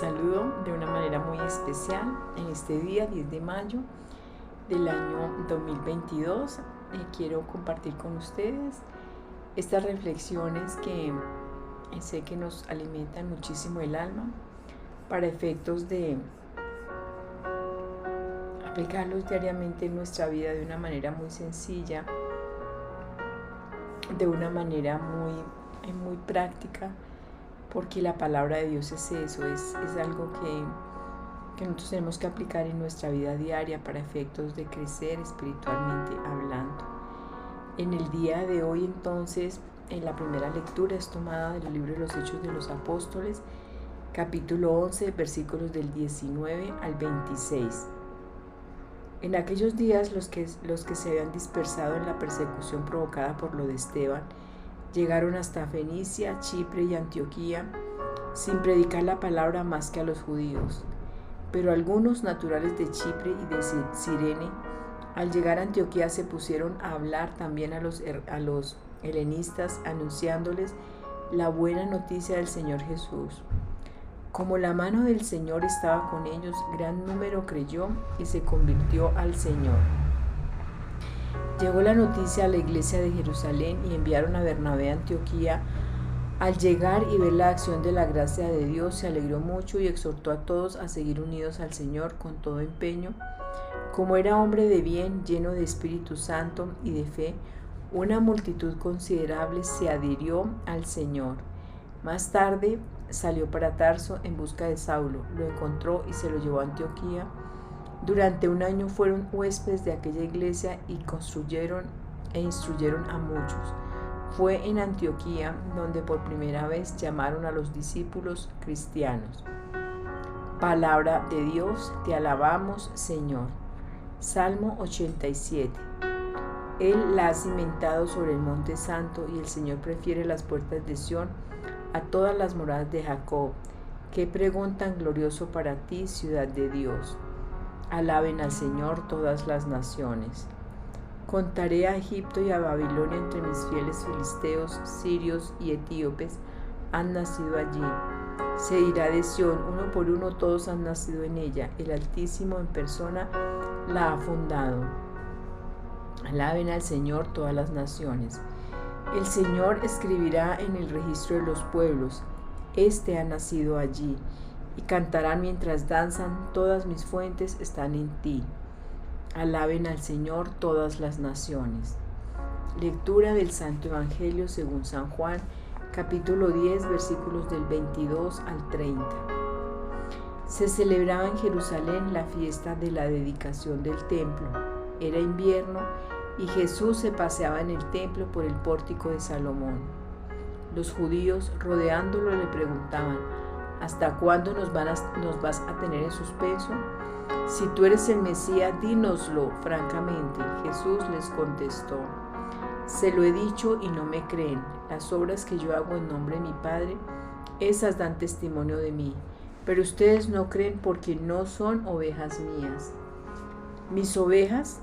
saludo de una manera muy especial en este día 10 de mayo del año 2022. Quiero compartir con ustedes estas reflexiones que sé que nos alimentan muchísimo el alma para efectos de aplicarlos diariamente en nuestra vida de una manera muy sencilla, de una manera muy práctica, porque la palabra de Dios es eso, es algo que nosotros tenemos que aplicar en nuestra vida diaria para efectos de crecer espiritualmente hablando. En el día de hoy, entonces, en la primera lectura es tomada del libro de los Hechos de los Apóstoles, capítulo 11, versículos del 19 al 26. En aquellos días los que se habían dispersado en la persecución provocada por lo de Esteban, llegaron hasta Fenicia, Chipre y Antioquía, sin predicar la palabra más que a los judíos. Pero algunos naturales de Chipre y de Cirene, al llegar a Antioquía, se pusieron a hablar también a los helenistas, anunciándoles la buena noticia del Señor Jesús. Como la mano del Señor estaba con ellos, gran número creyó y se convirtió al Señor. Llegó la noticia a la iglesia de Jerusalén y enviaron a Bernabé a Antioquía. Al llegar y ver la acción de la gracia de Dios, se alegró mucho y exhortó a todos a seguir unidos al Señor con todo empeño. Como era hombre de bien, lleno de Espíritu Santo y de fe, una multitud considerable se adhirió al Señor. Más tarde salió para Tarso en busca de Saulo, lo encontró y se lo llevó a Antioquía. Durante un año fueron huéspedes de aquella iglesia y construyeron e instruyeron a muchos. Fue en Antioquía donde por primera vez llamaron a los discípulos cristianos. Palabra de Dios, te alabamos, Señor. Salmo 87. Él la ha cimentado sobre el monte santo y el Señor prefiere las puertas de Sión a todas las moradas de Jacob. Qué pregón tan glorioso para ti, ciudad de Dios. Alaben al Señor todas las naciones. Contaré a Egipto y a Babilonia entre mis fieles filisteos, sirios y etíopes han nacido allí. Se dirá de Sión, uno por uno todos han nacido en ella. El Altísimo en persona la ha fundado. Alaben al Señor todas las naciones. El Señor escribirá en el registro de los pueblos, este ha nacido allí. Y cantarán mientras danzan, todas mis fuentes están en ti. Alaben al Señor todas las naciones. Lectura del Santo Evangelio según San Juan, capítulo 10, versículos del 22 al 30. Se celebraba en Jerusalén la fiesta de la dedicación del templo. Era invierno y Jesús se paseaba en el templo por el pórtico de Salomón. Los judíos, rodeándolo, le preguntaban: ¿hasta cuándo nos vas a tener en suspenso? Si tú eres el Mesías, dínoslo francamente. Jesús les contestó: se lo he dicho y no me creen. Las obras que yo hago en nombre de mi Padre, esas dan testimonio de mí. Pero ustedes no creen porque no son ovejas mías. Mis ovejas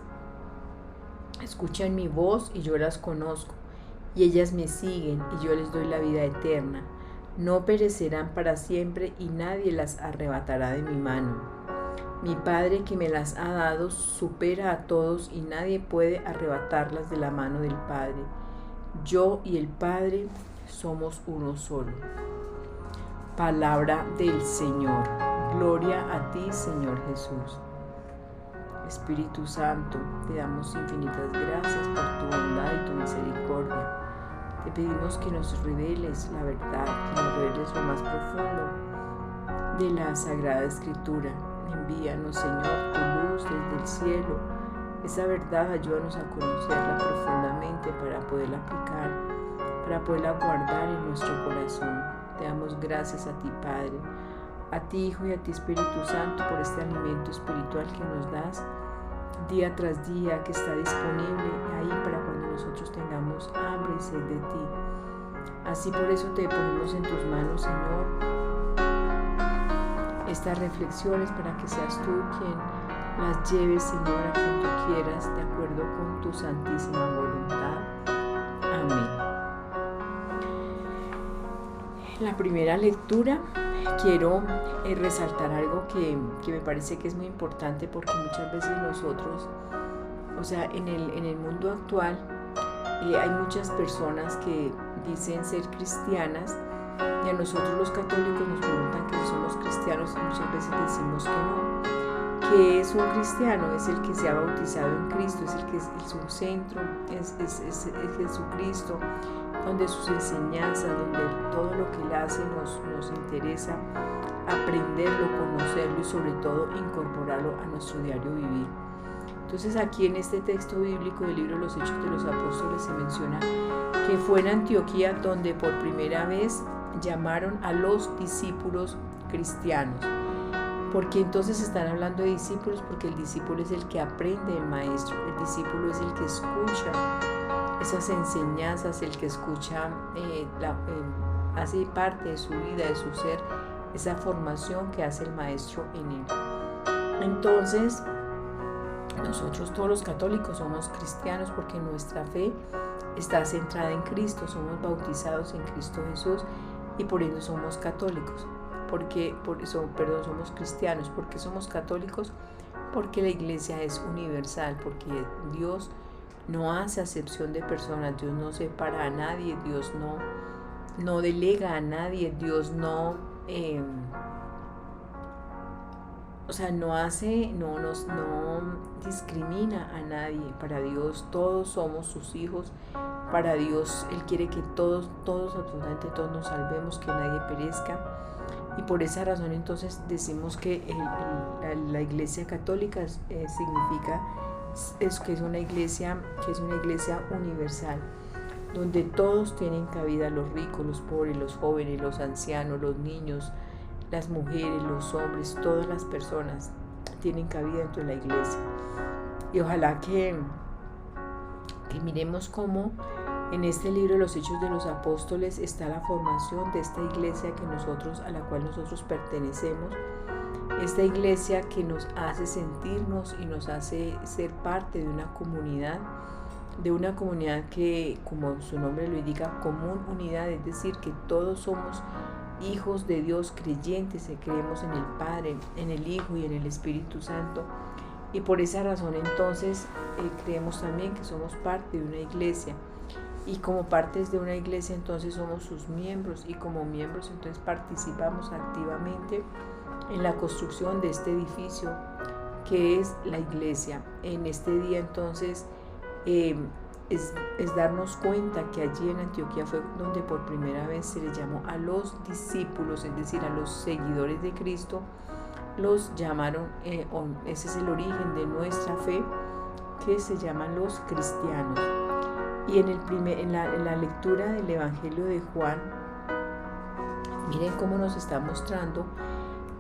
escuchan mi voz y yo las conozco, y ellas me siguen y yo les doy la vida eterna. No perecerán para siempre y nadie las arrebatará de mi mano. Mi Padre que me las ha dado supera a todos y nadie puede arrebatarlas de la mano del Padre. Yo y el Padre somos uno solo. Palabra del Señor. Gloria a ti, Señor Jesús. Espíritu Santo, te damos infinitas gracias por tu bondad y tu misericordia. Te pedimos que nos reveles la verdad, que nos reveles lo más profundo de la Sagrada Escritura. Envíanos, Señor, tu luz desde el cielo. Esa verdad, ayúdanos a conocerla profundamente para poderla aplicar, para poderla guardar en nuestro corazón. Te damos gracias a ti, Padre, a ti, Hijo, y a ti, Espíritu Santo, por este alimento espiritual que nos das día tras día, que está disponible ahí para cuando nosotros tengamos hambre y sed de ti. Así por eso te ponemos en tus manos, Señor, estas reflexiones para que seas tú quien las lleves, Señor, a quien tú quieras, de acuerdo con tu santísima voluntad. Amén. La primera lectura quiero resaltar algo que me parece que es muy importante, porque muchas veces nosotros, o sea, en el mundo actual hay muchas personas que dicen ser cristianas, y a nosotros los católicos nos preguntan que si somos cristianos, y muchas veces decimos que no. Que es un cristiano, es el que se ha bautizado en Cristo, es el que es su centro, es Jesucristo, donde sus enseñanzas, donde todo lo que Él hace nos interesa aprenderlo, conocerlo y sobre todo incorporarlo a nuestro diario vivir. Entonces aquí en este texto bíblico del libro de los Hechos de los Apóstoles se menciona que fue en Antioquía donde por primera vez llamaron a los discípulos cristianos. Porque entonces están hablando de discípulos, porque el discípulo es el que aprende del maestro, el discípulo es el que escucha esas enseñanzas, el que escucha, hace parte de su vida, de su ser, esa formación que hace el maestro en él. Entonces, nosotros todos los católicos somos cristianos porque nuestra fe está centrada en Cristo, somos bautizados en Cristo Jesús y por ello somos católicos. Somos cristianos. ¿Por qué somos católicos? Porque la iglesia es universal, porque Dios no hace acepción de personas, Dios no separa a nadie, Dios no delega a nadie, Dios no discrimina a nadie. Para Dios todos somos sus hijos. Para Dios Él quiere que todos, absolutamente todos nos salvemos, que nadie perezca. Y por esa razón entonces decimos que la iglesia católica significa que es una iglesia universal, donde todos tienen cabida, los ricos, los pobres, los jóvenes, los ancianos, los niños, las mujeres, los hombres, todas las personas tienen cabida dentro de la iglesia. Y ojalá que miremos cómo en este libro de los Hechos de los Apóstoles está la formación de esta iglesia a la cual nosotros pertenecemos, esta iglesia que nos hace sentirnos y nos hace ser parte de una comunidad que, como su nombre lo indica, común unidad, es decir, que todos somos hijos de Dios, creyentes, creemos en el Padre, en el Hijo y en el Espíritu Santo. Y por esa razón entonces creemos también que somos parte de una iglesia. Y como partes de una iglesia entonces somos sus miembros, y como miembros entonces participamos activamente en la construcción de este edificio que es la iglesia. En este día entonces es darnos cuenta que allí en Antioquía fue donde por primera vez se les llamó a los discípulos, es decir, a los seguidores de Cristo, los llamaron, ese es el origen de nuestra fe, que se llaman los cristianos. Y en la lectura del Evangelio de Juan, miren cómo nos está mostrando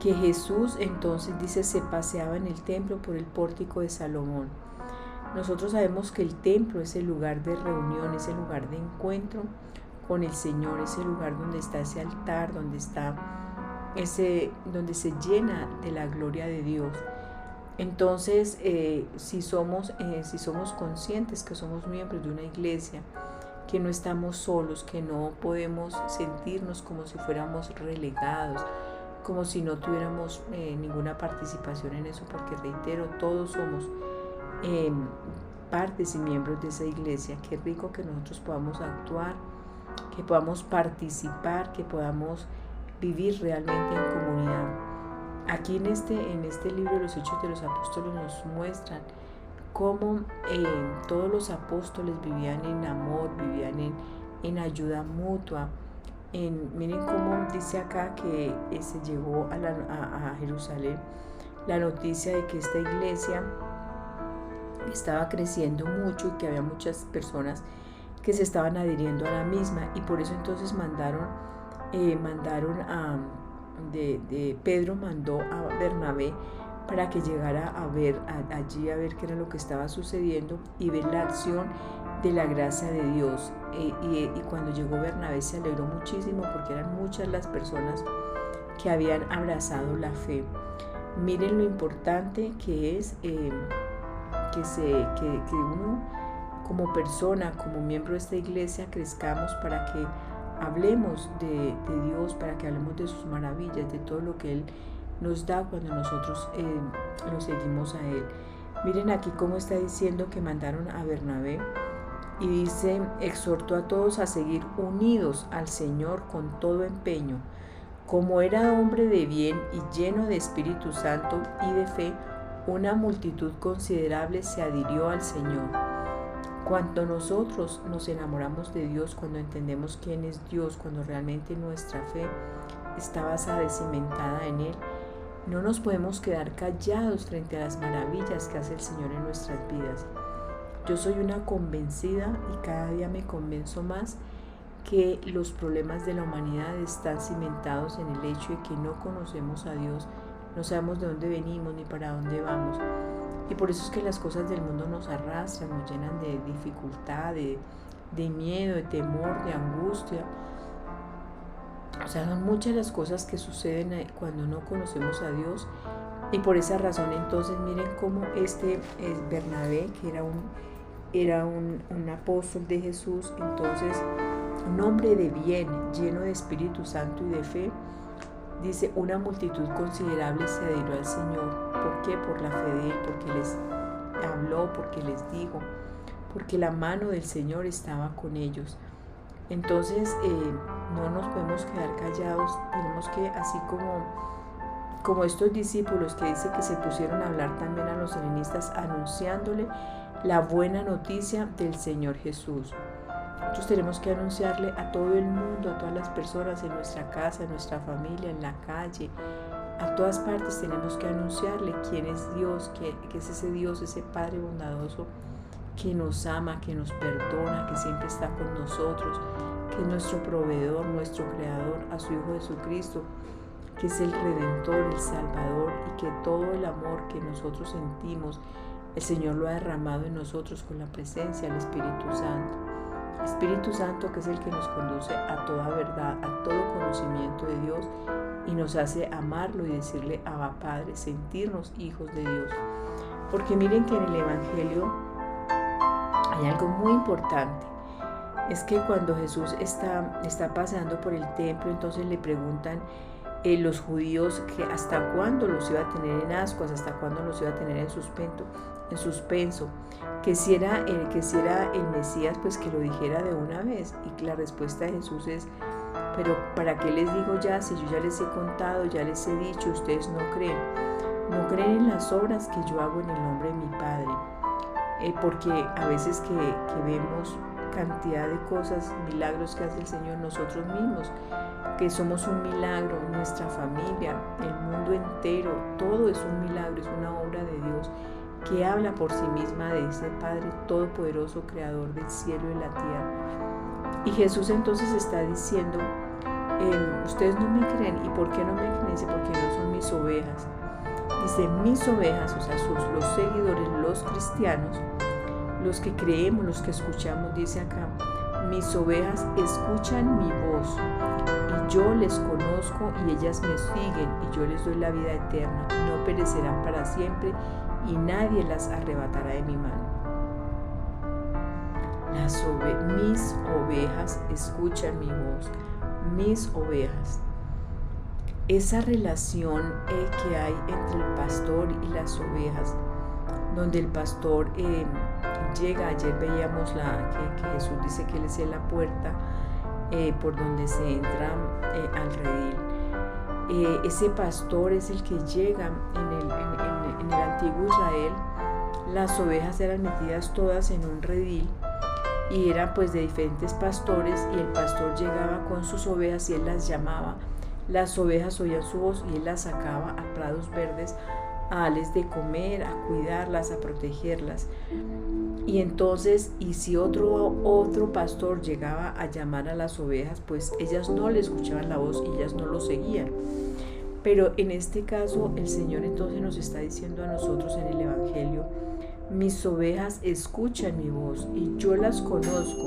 que Jesús entonces dice se paseaba en el templo por el pórtico de Salomón. Nosotros sabemos que el templo es el lugar de reunión, es el lugar de encuentro con el Señor, es el lugar donde está ese altar, donde se llena de la gloria de Dios. Entonces, si somos conscientes que somos miembros de una iglesia, que no estamos solos, que no podemos sentirnos como si fuéramos relegados, como si no tuviéramos ninguna participación en eso, porque reitero, todos somos partes y miembros de esa iglesia. Qué rico que nosotros podamos actuar, que podamos participar, que podamos vivir realmente en comunidad. Aquí en este libro de los Hechos de los Apóstoles nos muestran cómo todos los apóstoles vivían en amor, vivían en ayuda mutua. Miren cómo dice acá que se llegó a Jerusalén la noticia de que esta iglesia estaba creciendo mucho y que había muchas personas que se estaban adhiriendo a la misma, y por eso entonces Pedro mandó a Bernabé para que llegara allí a ver qué era lo que estaba sucediendo y ver la acción de la gracia de Dios. Y cuando llegó Bernabé se alegró muchísimo porque eran muchas las personas que habían abrazado la fe. Miren lo importante que es que uno como persona, como miembro de esta iglesia, crezcamos para que hablemos de Dios, para que hablemos de sus maravillas, de todo lo que Él nos da cuando nosotros lo seguimos a Él. Miren aquí cómo está diciendo que mandaron a Bernabé y dice: exhortó a todos a seguir unidos al Señor con todo empeño. Como era hombre de bien y lleno de Espíritu Santo y de fe, una multitud considerable se adhirió al Señor. Cuando nosotros nos enamoramos de Dios, cuando entendemos quién es Dios, cuando realmente nuestra fe está basada y cimentada en Él, no nos podemos quedar callados frente a las maravillas que hace el Señor en nuestras vidas. Yo soy una convencida y cada día me convenzo más que los problemas de la humanidad están cimentados en el hecho de que no conocemos a Dios, no sabemos de dónde venimos ni para dónde vamos. Y por eso es que las cosas del mundo nos arrastran, nos llenan de dificultad, de miedo, de temor, de angustia. O sea, son muchas las cosas que suceden cuando no conocemos a Dios. Y por esa razón, entonces, miren cómo Bernabé, que era un apóstol de Jesús, entonces un hombre de bien, lleno de Espíritu Santo y de fe, dice: una multitud considerable se adhirió al Señor. ¿Por qué? Por la fe de Él, porque les habló, porque les dijo, porque la mano del Señor estaba con ellos. Entonces no nos podemos quedar callados, tenemos que, así como estos discípulos que dice que se pusieron a hablar también a los helenistas, anunciándole la buena noticia del Señor Jesús. Nosotros tenemos que anunciarle a todo el mundo, a todas las personas, en nuestra casa, en nuestra familia, en la calle, a todas partes tenemos que anunciarle quién es Dios, que es ese Dios, ese Padre bondadoso que nos ama, que nos perdona, que siempre está con nosotros, que es nuestro proveedor, nuestro creador, a su Hijo Jesucristo, que es el Redentor, el Salvador, y que todo el amor que nosotros sentimos, el Señor lo ha derramado en nosotros con la presencia del Espíritu Santo. Espíritu Santo, que es el que nos conduce a toda verdad, a todo conocimiento de Dios, y nos hace amarlo y decirle: Abba Padre, sentirnos hijos de Dios. Porque miren que en el Evangelio hay algo muy importante. Es que cuando Jesús está paseando por el templo, entonces le preguntan los judíos que hasta cuándo los iba a tener en ascuas, hasta cuándo los iba a tener en suspenso, que si era el Mesías, pues que lo dijera de una vez. Y la respuesta de Jesús es: pero ¿para qué les digo ya? Si yo ya les he contado, ya les he dicho, ustedes no creen. No creen en las obras que yo hago en el nombre de mi Padre. Porque a veces que vemos cantidad de cosas, milagros que hace el Señor, nosotros mismos, que somos un milagro, nuestra familia, el mundo entero, todo es un milagro, es una obra de Dios que habla por sí misma de ese Padre todopoderoso, creador del cielo y la tierra. Y Jesús entonces está diciendo: ustedes no me creen. ¿Y por qué no me creen? Dice: porque no son mis ovejas. Dice: mis ovejas, o sea, los seguidores, los cristianos, los que creemos, los que escuchamos, dice acá: mis ovejas escuchan mi voz, y yo les conozco y ellas me siguen, y yo les doy la vida eterna, no perecerán para siempre, y nadie las arrebatará de mi mano. Mis ovejas escuchan mi voz, mis ovejas. Esa relación que hay entre el pastor y las ovejas, donde el pastor llega, ayer veíamos que Jesús dice que Él es la puerta por donde se entra al redil. Ese pastor es el que llega en el antiguo Israel. Las ovejas eran metidas todas en un redil y eran pues de diferentes pastores, y el pastor llegaba con sus ovejas y él las llamaba. Las ovejas oían su voz y él las sacaba a prados verdes a darles de comer, a cuidarlas, a protegerlas. Y entonces, y si otro pastor llegaba a llamar a las ovejas, pues ellas no le escuchaban la voz y ellas no lo seguían. Pero en este caso el Señor entonces nos está diciendo a nosotros en el Evangelio: mis ovejas escuchan mi voz y yo las conozco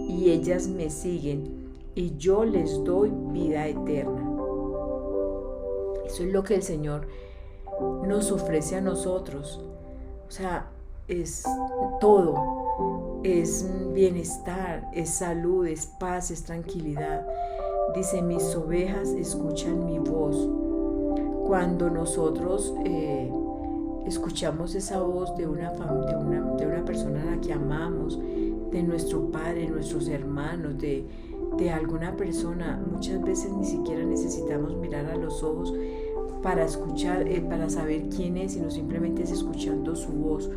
y ellas me siguen y yo les doy vida eterna. Eso es lo que el Señor nos ofrece a nosotros. O sea, es todo. es bienestar, es salud, es paz, es tranquilidad. Dice, mis ovejas escuchan mi voz. Cuando nosotros escuchamos esa voz de una persona a la que amamos, de nuestro padre, de nuestros hermanos, de alguna persona, muchas veces ni siquiera necesitamos mirar a los ojos para escuchar, para saber quién es, sino simplemente es escuchando su voz.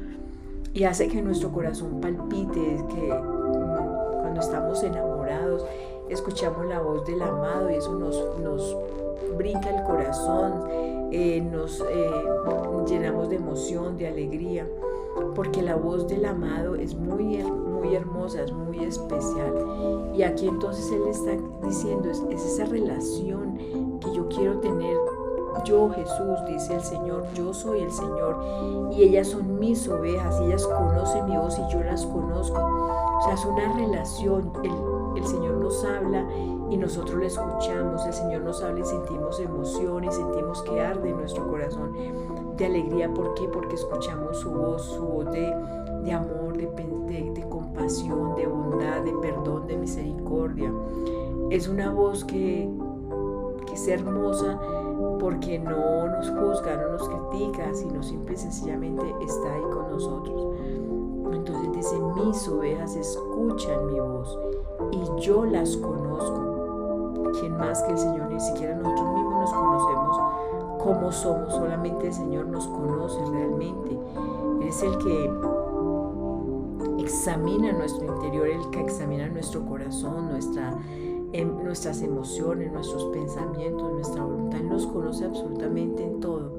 Y hace que nuestro corazón palpite, que cuando estamos enamorados, escuchamos la voz del amado y eso nos brinca el corazón, nos llenamos de emoción, de alegría, porque la voz del amado es muy hermosa, es muy especial. Y aquí entonces Él está diciendo, es esa relación que yo quiero tener. Yo, Jesús, dice el Señor, yo soy el Señor y ellas son mis ovejas, y ellas conocen mi voz y yo las conozco. O sea, es una relación. El Señor nos habla y nosotros le escuchamos. El Señor nos habla y sentimos emoción y sentimos que arde en nuestro corazón de alegría. ¿Por qué? Porque escuchamos su voz de amor, de compasión, de bondad, de perdón, de misericordia. Es una voz que es hermosa porque no nos juzga, no nos critica, sino simple y sencillamente está ahí con nosotros. Entonces dice, mis ovejas escuchan mi voz y yo las conozco. ¿Quién más que el Señor? Ni siquiera nosotros mismos nos conocemos como somos, solamente el Señor nos conoce realmente. Él es el que examina nuestro interior, el que examina nuestro corazón, nuestras emociones, nuestros pensamientos, nuestra voluntad. Él nos conoce absolutamente en todo.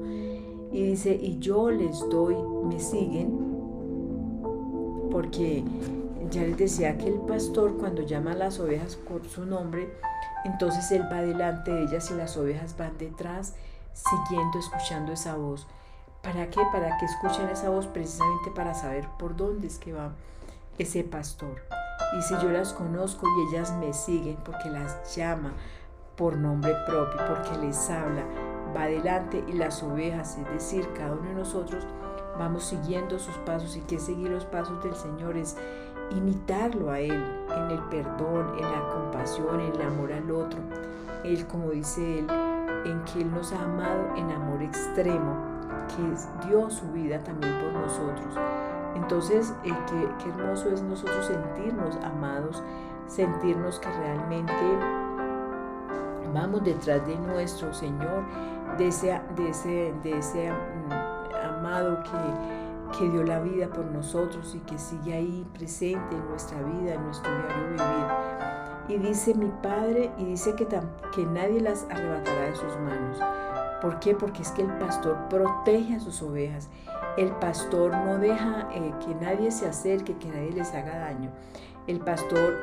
Y dice, y yo les doy, me siguen, porque ya les decía que el pastor, cuando llama a las ovejas por su nombre, entonces él va delante de ellas y las ovejas van detrás, siguiendo, escuchando esa voz. ¿Para qué? Para que escuchen esa voz, precisamente para saber por dónde es que va ese pastor. Dice, yo las conozco y ellas me siguen, porque las llama por nombre propio, porque les habla, va adelante, y las ovejas, es decir, cada uno de nosotros, vamos siguiendo sus pasos. Y que seguir los pasos del Señor es imitarlo a Él en el perdón, en la compasión, en el amor al otro. Él, como dice Él, en que Él nos ha amado en amor extremo, que dio su vida también por nosotros. Entonces, qué hermoso es nosotros sentirnos amados, sentirnos que realmente vamos detrás de nuestro Señor, de ese amado que dio la vida por nosotros y que sigue ahí presente en nuestra vida, en nuestro diario vivir. Y dice mi Padre, y dice que nadie las arrebatará de sus manos. ¿Por qué? Porque es que el pastor protege a sus ovejas. El pastor no deja que nadie se acerque, que nadie les haga daño. El pastor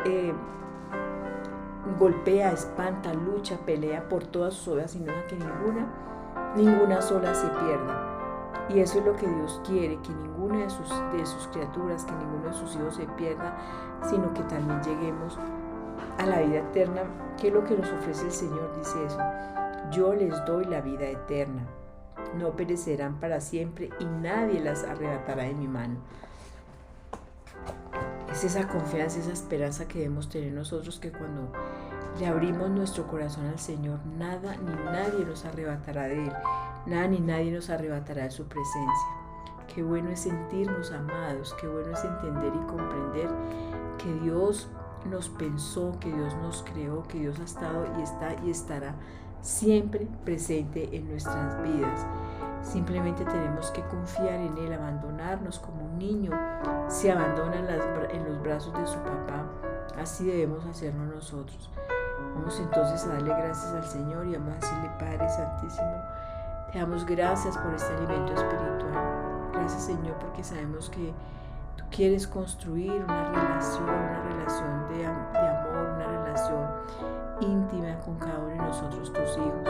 golpea, espanta, lucha, pelea por todas sus ovejas y no deja que ninguna sola se pierda. Y eso es lo que Dios quiere, que ninguna de sus criaturas, que ninguno de sus hijos se pierda, sino que también lleguemos a la vida eterna, que es lo que nos ofrece el Señor. Dice eso: yo les doy la vida eterna, no perecerán para siempre y nadie las arrebatará de mi mano. Es esa confianza, esa esperanza que debemos tener nosotros, que cuando le abrimos nuestro corazón al Señor, nada ni nadie nos arrebatará de Él, nada ni nadie nos arrebatará de su presencia. Qué bueno es sentirnos amados, qué bueno es entender y comprender que Dios nos pensó, que Dios nos creó, que Dios ha estado y está y estará siempre presente en nuestras vidas. Simplemente tenemos que confiar en Él, abandonarnos como un niño se abandona en los brazos de su papá. Así debemos hacerlo nosotros. Vamos entonces a darle gracias al Señor y vamos a decirle: Padre Santísimo, te damos gracias por este alimento espiritual. Gracias, Señor, porque sabemos que tú quieres construir una relación de amor, una relación íntima con cada uno de nosotros, tus hijos.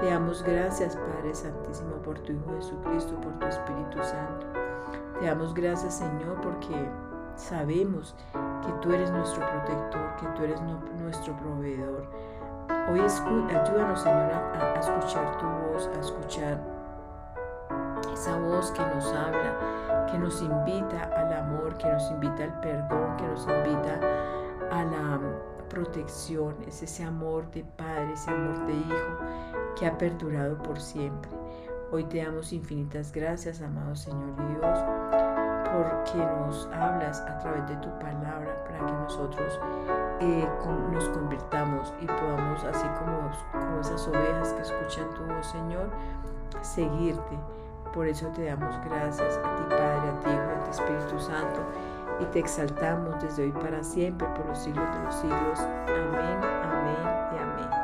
Te damos gracias, Padre Santísimo, por tu Hijo Jesucristo, por tu Espíritu Santo. Te damos gracias, Señor, porque sabemos que tú eres nuestro protector, que tú eres nuestro proveedor. Hoy ayúdanos, Señor, a escuchar tu voz, a escuchar esa voz que nos habla, que nos invita al amor, que nos invita al perdón, que nos invita a la protección. Es ese amor de padre, ese amor de hijo que ha perdurado por siempre. Hoy te damos infinitas gracias, amado Señor y Dios, porque nos hablas a través de tu palabra para que nosotros nos convirtamos y podamos, así como esas ovejas que escuchan tu voz, Señor, seguirte. Por eso te damos gracias a ti, Padre, a ti, Hijo y a ti, Espíritu Santo, y te exaltamos desde hoy para siempre, por los siglos de los siglos. Amén, amén y amén.